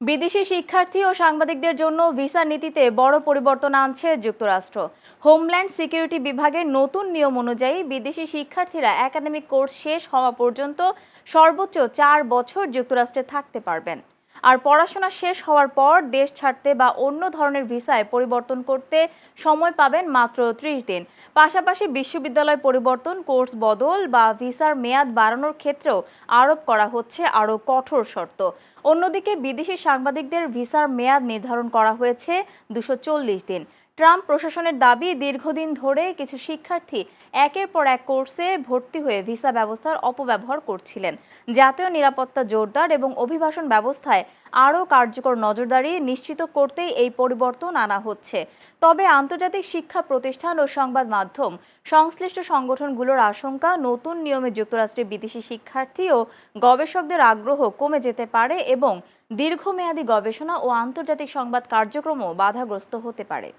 বিদেশি শিক্ষার্থী ও সাংবাদিকদের জন্য ভিসা নীতিতে বড় পরিবর্তন আনছে যুক্তরাষ্ট্র। হোমল্যান্ড সিকিউরিটি বিভাগের নতুন নিয়ম অনুযায়ী বিদেশি শিক্ষার্থীরা একাডেমিক কোর্স শেষ হওয়া পর্যন্ত সর্বোচ্চ 4 বছর যুক্তরাষ্ট্রে থাকতে পারবেন। আর পড়াশোনা শেষ হওয়ার পর দেশ ছাড়তে বা অন্য ধরনের ভিসায় পরিবর্তন করতে সময় পাবেন মাত্র 30 দিন। পাশাপাশি বিশ্ববিদ্যালয় পরিবর্তন, কোর্স বদল বা ভিসার মেয়াদ বাড়ানোর ক্ষেত্রেও আরোপ করা হচ্ছে আরও কঠোর শর্ত। অন্যদিকে বিদেশি সাংবাদিকদের ভিসার মেয়াদ নির্ধারণ করা হয়েছে 240 দিন। ট্রাম্প প্রশাসনের দাবি, দীর্ঘদিন ধরে কিছু শিক্ষার্থী একের পর এক কোর্সে ভর্তি হয়ে ভিসা ব্যবস্থার অপব্যবহার করছিলেন। জাতীয় নিরাপত্তা জোরদার এবং অভিবাসন ব্যবস্থায় আরও কার্যকর নজরদারি নিশ্চিত করতেই এই পরিবর্তন আনা হচ্ছে। তবে আন্তর্জাতিক শিক্ষা প্রতিষ্ঠান ও সংবাদ মাধ্যম সংশ্লিষ্ট সংগঠনগুলোর আশঙ্কা, নতুন নিয়মে যুক্তরাষ্ট্রের বিদেশি শিক্ষার্থী ও গবেষকদের আগ্রহ কমে যেতে পারে এবং দীর্ঘমেয়াদী গবেষণা ও আন্তর্জাতিক সংবাদ কার্যক্রমও বাধাগ্রস্ত হতে পারে।